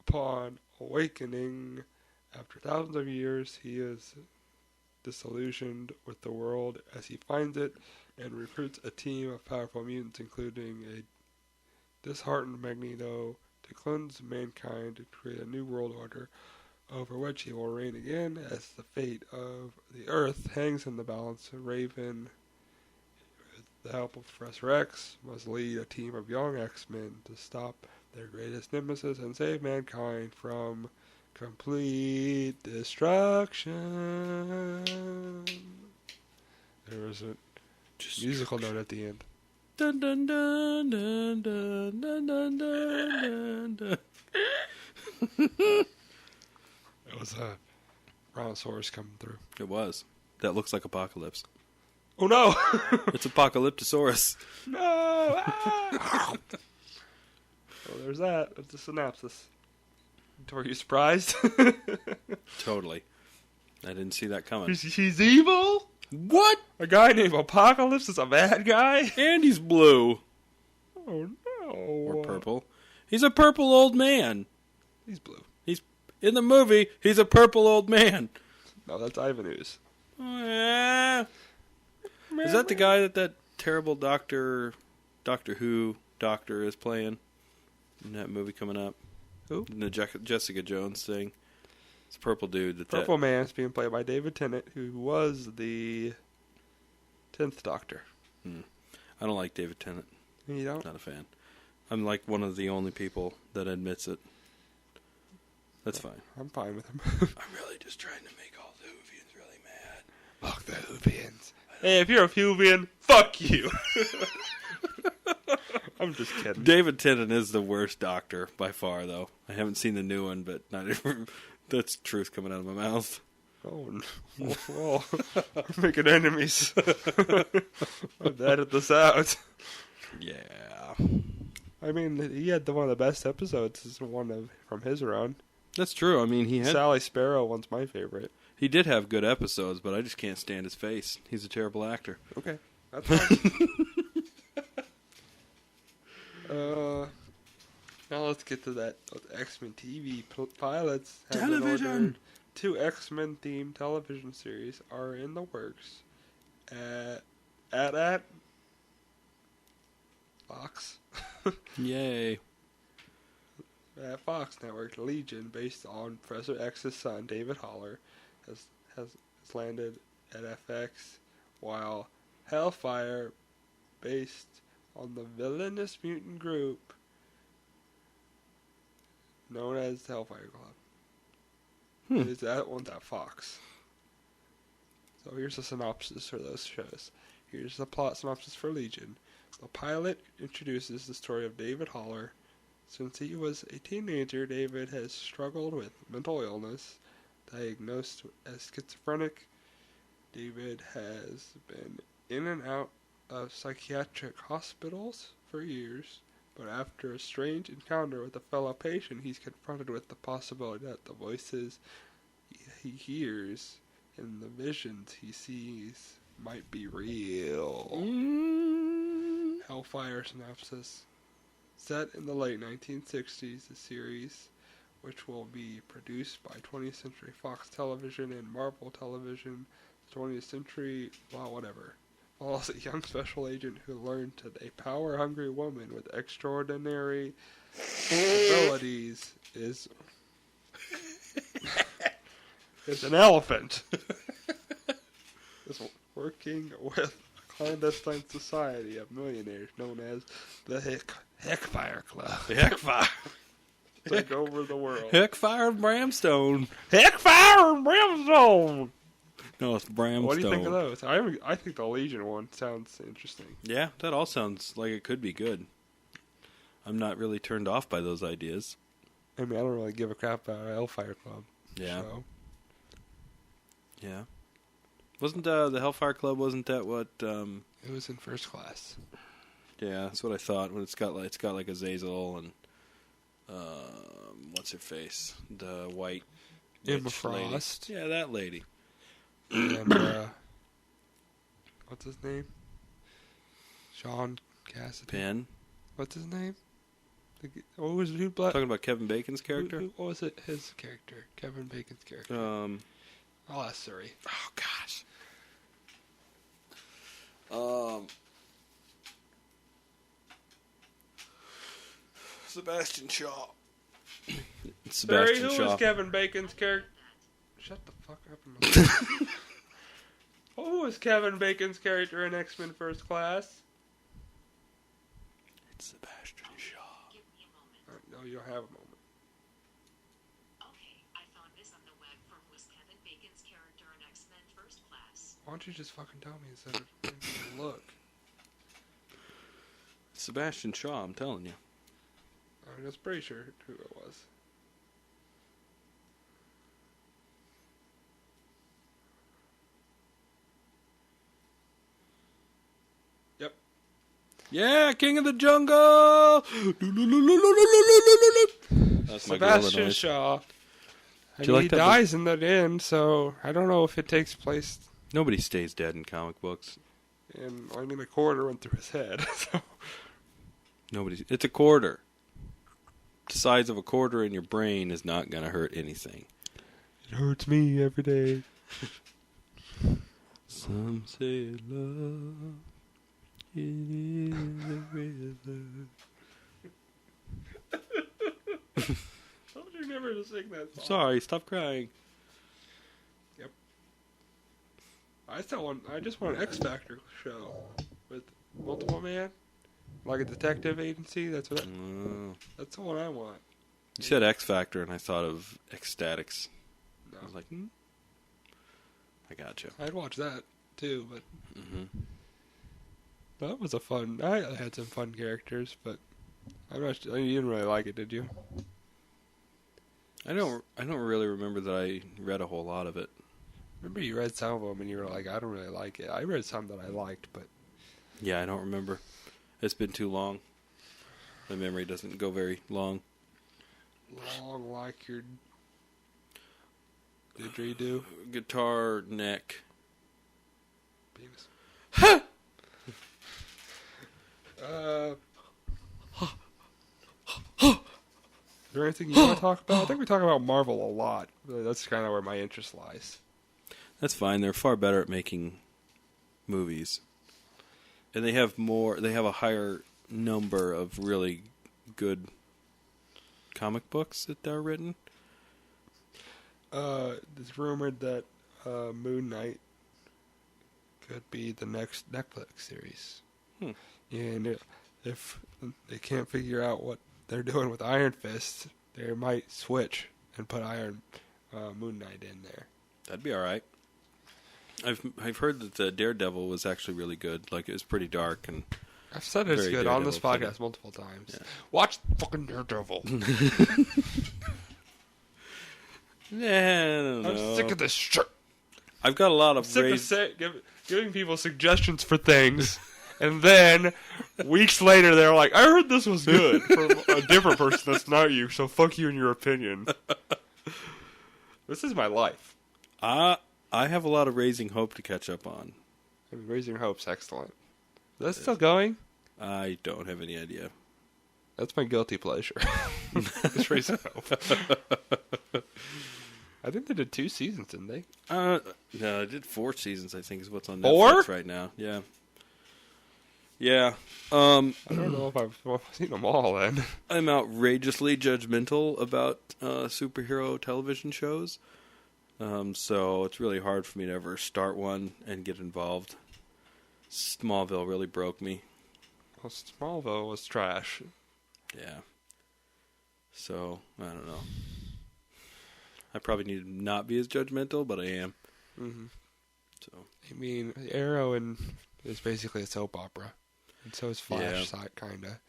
Upon awakening, after thousands of years, he is disillusioned with the world as he finds it and recruits a team of powerful mutants, including a disheartened Magneto, to cleanse mankind and create a new world order over which he will reign again as the fate of the Earth hangs in the balance. Raven, with the help of Professor X, must lead a team of young X-Men to stop their greatest nemesis and save mankind from complete destruction. There was a musical note at the end. Dun dun dun dun dun dun dun dun dun. It was a brontosaurus coming through. It was. That looks like Apocalypse. Oh no! It's Apocalyptosaurus. No! Ah! Well, there's that. That's the synopsis. Were you surprised? Totally. I didn't see that coming. He's evil? What? A guy named Apocalypse is a bad guy? And he's blue. Oh no. Or purple. He's a purple old man. He's blue. He's in the movie, he's a purple old man. No, that's Ivan Ooze. Is that the guy that terrible Doctor Who doctor is playing in that movie coming up? Who? In the Jessica Jones thing. It's a purple dude. Purple Man's being played by David Tennant, who was the 10th Doctor. I don't like David Tennant. You don't? Not a fan. I'm like one of the only people that admits it. That's fine. I'm fine with him. I'm really just trying to make all the Whovians really mad. Fuck the Whovians. Hey, if you're a Whovian, fuck you. I'm just kidding. David Tennant is the worst Doctor by far, though. I haven't seen the new one, but that's truth coming out of my mouth. Oh, no. Well, we're making enemies. I'll edit this out. Yeah. I mean, he had one of the best episodes from his run. That's true. I mean, Sally Sparrow one's my favorite. He did have good episodes, but I just can't stand his face. He's a terrible actor. Okay. That's fine. Now let's get to that X-Men TV pilots. Television! 2 X-Men themed television series are in the works at Fox. Yay. At Fox Network, Legion, based on Professor X's son, David Haller, has landed at FX, while Hellfire, based on the villainous mutant group known as the Hellfire Club. Is that one's at Fox. So here's a synopsis for those shows. Here's the plot synopsis for Legion. The pilot introduces the story of David Haller. Since he was a teenager, David has struggled with mental illness. Diagnosed as schizophrenic, David has been in and out of psychiatric hospitals for years, but after a strange encounter with a fellow patient, he's confronted with the possibility that the voices he hears and the visions he sees might be real. Hellfire synopsis. Set in the late 1960s, the series, which will be produced by 20th Century Fox Television and Marvel Television, 20th Century, follows a young special agent who learned that a power-hungry woman with extraordinary abilities is an elephant. Is working with a clandestine society of millionaires known as the Heckfire Club. The Heckfire. Take over the world. Heckfire and Bramstone. Heckfire and Bramstone! No, it's Bramstone. What do you think of those? I think the Legion one sounds interesting. Yeah, that all sounds like it could be good. I'm not really turned off by those ideas. I mean, I don't really give a crap about Hellfire Club. Yeah. So. Yeah. Wasn't the Hellfire Club, wasn't that what... It was in First Class. Yeah, that's what I thought. When it's got like Azazel and... what's her face? The white... Emma Frost. Lady. Yeah, that lady. And, what's his name? Sean Cassidy. Penn. What's his name? Who Talking about Kevin Bacon's character? What was it? His character. Kevin Bacon's character. I'll ask Suri. Oh, gosh. Sebastian Shaw. Suri, who was Kevin Bacon's character? Shut the fuck up. Who was Kevin Bacon's character in X-Men First Class? It's Sebastian Shaw. Give me a moment. No, you'll have a moment. Okay, I found this on the web from who was Kevin Bacon's character in X-Men First Class. Why don't you just fucking tell me instead of making me look? Sebastian Shaw, I'm telling you. I was pretty sure who it was. Yep. Yeah, King of the Jungle! That's my Sebastian Shaw. Do you like he that dies in the end, so I don't know if it takes place. Nobody stays dead in comic books. And I mean, a quarter went through his head. So. It's a quarter. The size of a quarter in your brain is not going to hurt anything. It hurts me every day. Some say love is a river. Told you never to sing that song. Sorry, stop crying. Yep. I just want an X Factor show with multiple man, like a detective agency. That's the one I want. You said X Factor, and I thought of Ecstatics. No. I was like, I gotcha. I'd watch that too, but that was a fun. I had some fun characters, but I'm not. You didn't really like it, did you? I don't really remember that I read a whole lot of it. Remember you read some of them and you were like, I don't really like it. I read some that I liked, but Yeah, I don't remember. It's been too long. My memory doesn't go very long. long like your didgeridoo Guitar neck. penis. Is there anything you want to talk about? I think we talk about Marvel a lot. That's kind of where my interest lies. That's fine. They're far better at making movies. And they have a higher number of really good comic books that are written. It's rumored that Moon Knight could be the next Netflix series. And if they can't figure out what they're doing with Iron Fist, they might switch and put Moon Knight in there. That'd be all right. I've heard that the Daredevil was actually really good. Like, it was pretty dark and I've said it's very good on this Daredevil podcast multiple times. Yeah. Watch fucking Daredevil. Yeah, I don't I'm know. sick of this shit. I've got a lot of Sick of giving people suggestions for things, and then weeks later they're like, "I heard this was good," from a different person that's not you. So fuck you and your opinion. This is my life. I have a lot of Raising Hope to catch up on. I mean, Raising Hope's excellent. Is that still going? I don't have any idea. That's my guilty pleasure. It's Raising Hope. I think they did 2 seasons, didn't they? No, I did 4 seasons, I think, is what's on 4? Netflix right now. Yeah. Yeah. I don't know if I've seen them all then. I'm outrageously judgmental about superhero television shows. So it's really hard for me to ever start one and get involved. Smallville really broke me. Well, Smallville was trash. Yeah. So, I don't know. I probably need to not be as judgmental, but I am. Mm-hmm. So I mean, Arrow is basically a soap opera, and so is Flash, kinda.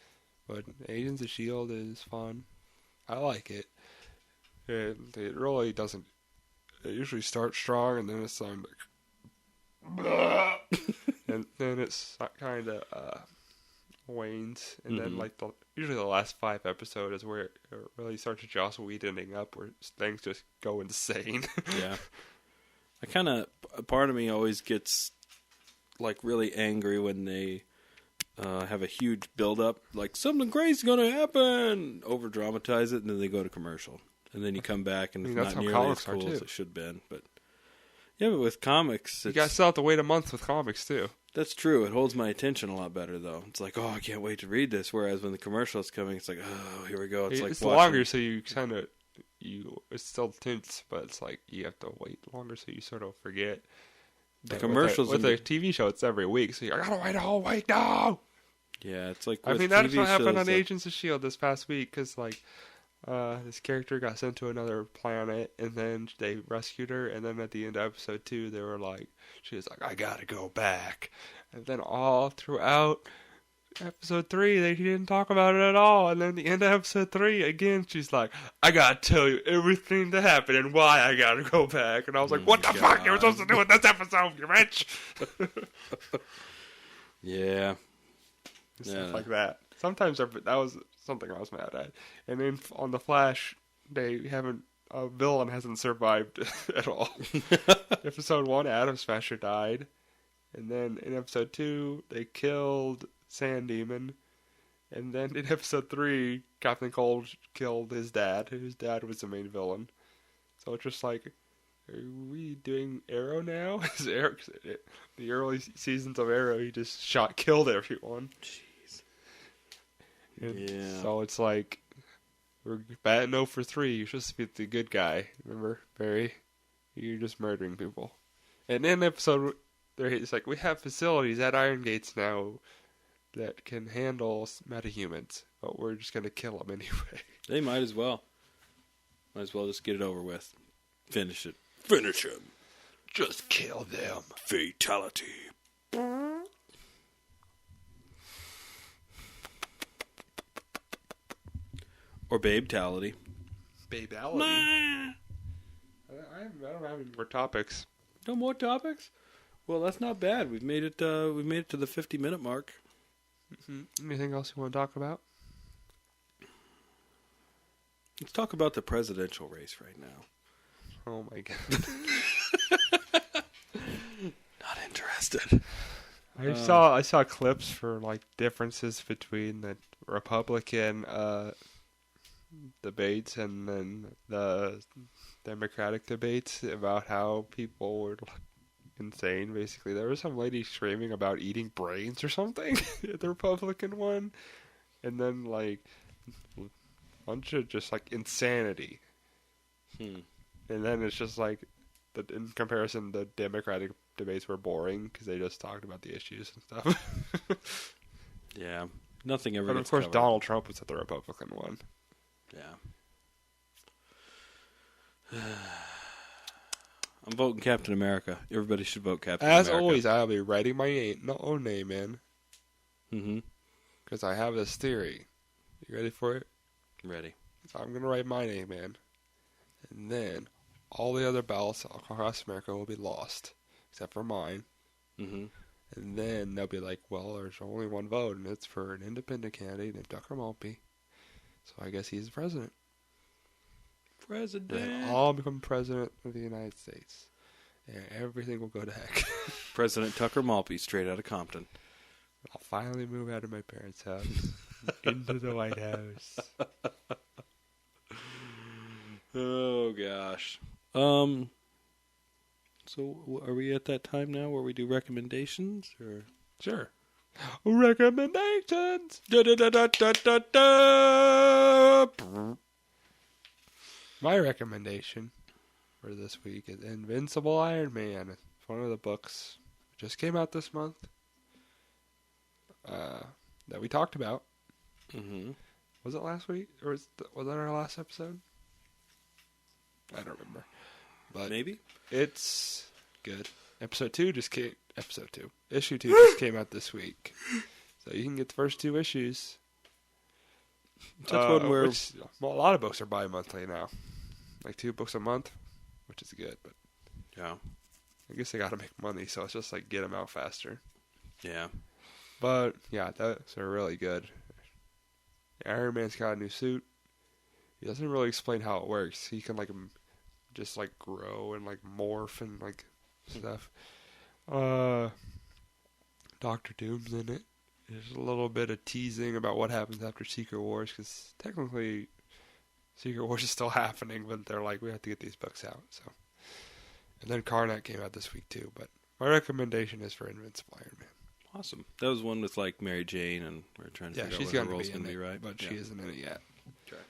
But Agents of S.H.I.E.L.D. is fun. I like it. It really doesn't. It usually starts strong, and then it's like, and then it's kind of wanes, and then like usually the last 5 episodes is where it really starts to Joss Whedon-ing up, where things just go insane. yeah. Part of me always gets like really angry when they have a huge build-up, like something crazy's gonna happen, over-dramatize it, and then they go to commercial. And then you come back and it's not nearly as cool as it should have been. But with comics, you guys still have to wait a month with comics too. That's true. It holds my attention a lot better, though. It's like, oh, I can't wait to read this. Whereas when the commercial is coming, it's like, oh, here we go. It's like watching... longer, so you kind of it's still tense, but it's like you have to wait longer, so you sort of forget. The commercials with a TV show, it's every week, so I gotta wait a whole week now. Yeah, it's like I mean that's what happened on Agents of S.H.I.E.L.D. this past week, because like this character got sent to another planet, and then they rescued her, and then at the end of episode 2, they were like, she was like, I gotta go back, and then all throughout episode 3, they didn't talk about it at all, and then at the end of episode 3, again, she's like, I gotta tell you everything that happened and why I gotta go back, and I was like, what the fuck you were supposed to do with this episode, you bitch? Yeah. Stuff like that. Sometimes that was something I was mad at. And then on The Flash, a villain hasn't survived at all. Episode 1, Adam Smasher died. And then in episode 2, they killed Sand Demon. And then in episode 3, Captain Cold killed his dad, whose dad was the main villain. So it's just like, are we doing Arrow now? The early seasons of Arrow, he just killed everyone. Yeah. So it's like, we're batting 0 for 3. You're supposed to be the good guy. Remember, Barry? You're just murdering people. And in episode It's like, we have facilities at Iron Gates now that can handle metahumans, but we're just going to kill them anyway. They might as well. Might as well just get it over with. Finish it. Finish him. Just kill them. Fatality. Or babe-tality. Babe-ality. I don't have any more topics. No more topics? Well, that's not bad. We've made it to the 50-minute mark. Mm-hmm. Anything else you want to talk about? Let's talk about the presidential race right now. Oh my god. Not interested. I saw clips for like differences between the Republican debates and then the Democratic debates about how people were insane. Basically, there was some lady screaming about eating brains or something at the Republican one, and then like a bunch of just like insanity. And then it's just like, in comparison, the Democratic debates were boring because they just talked about the issues and stuff. Yeah, nothing ever. But gets of course, covered. Donald Trump was at the Republican one. Yeah. I'm voting Captain America. Everybody should vote Captain As America. always, I'll be writing my own name in. Mm-hmm. Because I have this theory. You ready for it? Ready. So I'm going to write my name in. And then all the other ballots across America will be lost. Except for mine. Mm-hmm. And then they'll be like, well, there's only one vote, and it's for an independent candidate named Tucker Maltby. So I guess he's the president. President. And I'll become president of the United States. And everything will go to heck. President Tucker Maltby, straight out of Compton. I'll finally move out of my parents' house. Into the White House. Oh, gosh. So are we at that time now where we do recommendations? Or Sure. Recommendations! My recommendation for this week is Invincible Iron Man. It's one of the books that just came out this month that we talked about. Mm-hmm. Was it last week? Or was that our last episode? I don't remember. But Maybe? it's good. Issue 2 just came out this week. So you can get the first 2 issues. That's one where... a lot of books are bi-monthly now. Like 2 books a month, which is good. But Yeah. I guess they got to make money, so it's just like get them out faster. Yeah. But yeah, those are really good. Iron Man's got a new suit. He doesn't really explain how it works. He can like just like grow and like morph and like stuff. Doctor Doom's in it. There's a little bit of teasing about what happens after Secret Wars, because technically Secret Wars is still happening, but they're like, we have to get these books out. So, and then Karnak came out this week too. But my recommendation is for Invincible Iron Man. Awesome. That was one with like Mary Jane, and we're trying to figure out what her role's going to be, right? But she isn't in it yet. Okay.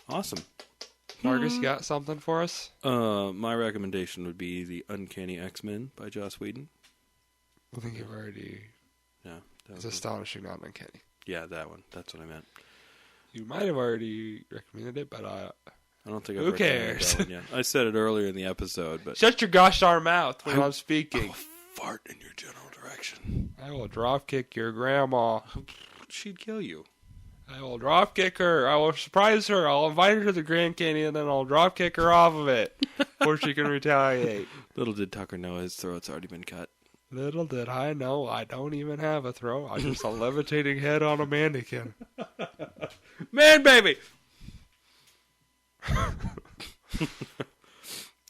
Awesome. Marcus, you got something for us? My recommendation would be The Uncanny X-Men by Joss Whedon. I think you've already... Yeah. It's astonishing, not uncanny. Yeah, that one. That's what I meant. You might have already recommended it, but I don't think I've who recommended cares? that one yet. I said it earlier in the episode, but... Shut your gosh darn mouth when I'm I speaking. will fart in your general direction. I will drop kick your grandma. She'd kill you. I will drop kick her. I will surprise her. I'll invite her to the Grand Canyon, and then I'll drop kick her off of it before she can retaliate. Little did Tucker know his throat's already been cut. Little did I know, I don't even have a throat. I'm just a levitating head on a mannequin. Man, baby!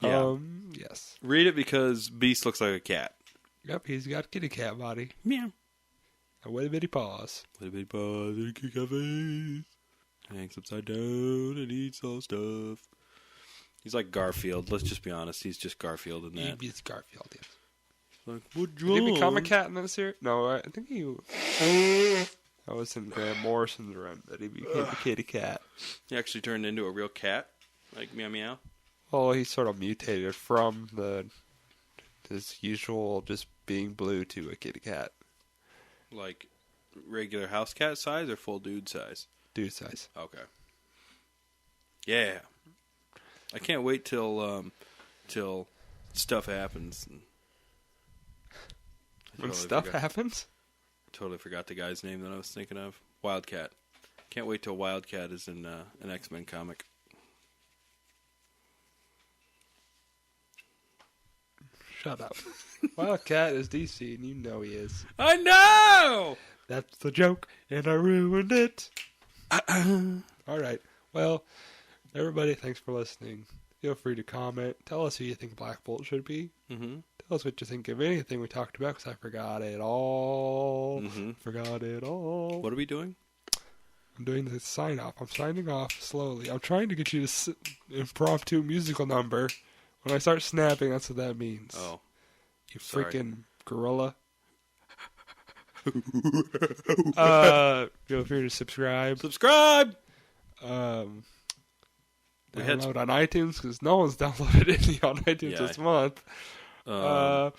Yeah. Yes. Read it because Beast looks like a cat. Yep, he's got kitty cat body. Meow. And witty bitty paws. Little bitty paws and a kick out face. Hangs upside down and eats all stuff. He's like Garfield. Let's just be honest. He's just Garfield in that. He's Garfield, yes. Like, what Did he become a cat in this series? No, I think he... That was in Grant Morrison's run that he became a kitty cat. He actually turned into a real cat? Like meow meow? Well, he sort of mutated from the his usual just being blue to a kitty cat. Like regular house cat size or full dude size? Dude size. Okay. Yeah. I can't wait till stuff happens. When stuff happens? Totally forgot the guy's name that I was thinking of. Wildcat. Can't wait till Wildcat is in an X-Men comic. Shut up. Wildcat is DC, and you know he is. I know! That's the joke, and I ruined it. All right. Well, everybody, thanks for listening. Feel free to comment. Tell us who you think Black Bolt should be. Mm-hmm. Tell us what you think of anything we talked about, because I forgot it all. Mm-hmm. Forgot it all. What are we doing? I'm doing the sign-off. I'm signing off slowly. I'm trying to get you to impromptu musical number. When I start snapping, that's what that means. Oh. You sorry. freaking gorilla. Feel free to subscribe. Subscribe! Download on iTunes, because no one's downloaded any on iTunes this month. Yeah.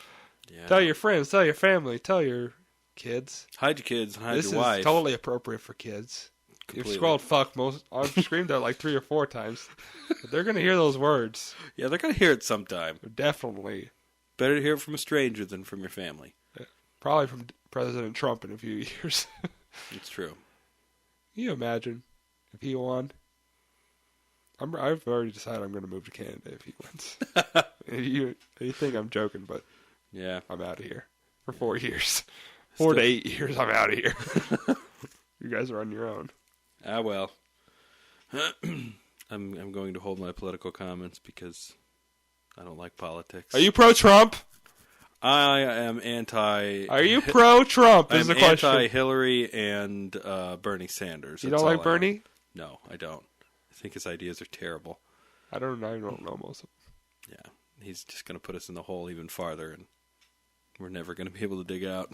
Tell your friends, tell your family, tell your kids. Hide your kids and hide This your wife. is totally appropriate for kids. Completely. You've scrolled fuck I've screamed that like 3 or 4 times. But they're going to hear those words. Yeah, they're going to hear it sometime. Definitely. Better to hear it from a stranger than from your family. Probably from President Trump in a few years. It's true. Can you imagine if he won? I've already decided I'm going to move to Canada if he wins. you think I'm joking, but yeah, I'm out of here for 4 years. 4 to 8 years, I'm out of here. You guys are on your own. Ah, well. I'm going to hold my political comments because I don't like politics. Are you pro-Trump? I am anti... Are you pro-Trump is I'm the question. anti-Hillary and Bernie Sanders. You That's don't all like I Bernie? am. No, I don't. I think his ideas are terrible. I don't know most of them. Yeah, he's just going to put us in the hole even farther, and we're never going to be able to dig out.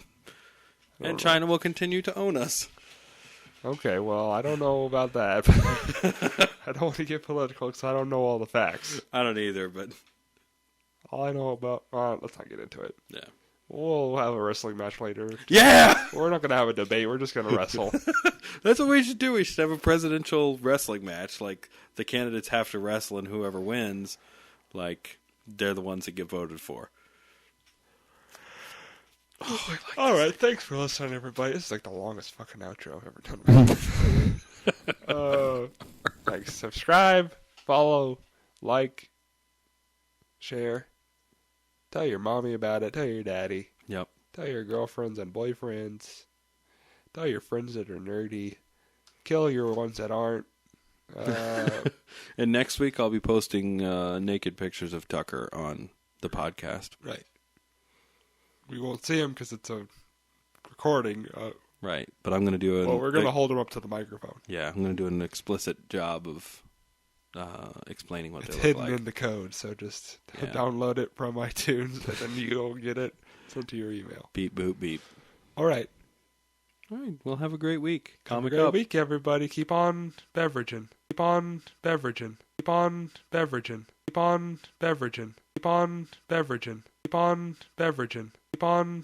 And China will continue to own us. Okay, well, I don't know about that. I don't want to get political because I don't know all the facts. I don't either, but... All I know about... let's not get into it. Yeah. We'll have a wrestling match later. Yeah! We're not going to have a debate. We're just going to wrestle. That's what we should do. We should have a presidential wrestling match. Like, the candidates have to wrestle, and whoever wins, like, they're the ones that get voted for. Oh, all right, thanks for listening, everybody. This is like the longest fucking outro I've ever done. Like, subscribe, follow, like, share. Tell your mommy about it. Tell your daddy. Yep. Tell your girlfriends and boyfriends. Tell your friends that are nerdy. Kill your ones that aren't. And next week I'll be posting naked pictures of Tucker on the podcast. Right. We won't see him because it's a recording. Right, but I'm going to do we're going to hold him up to the microphone. Yeah, I'm going to do an explicit job of explaining what it's they look like. It's hidden in the code, so just download it from iTunes, and then you'll get it sent to your email. Beep, boop, beep. All right. All right, well, have a great week. Have a great week, everybody. Keep on beveraging. Keep on beveraging. Keep on beveraging. Keep on beveraging. Keep on beveraging. Keep on beveraging. Keep on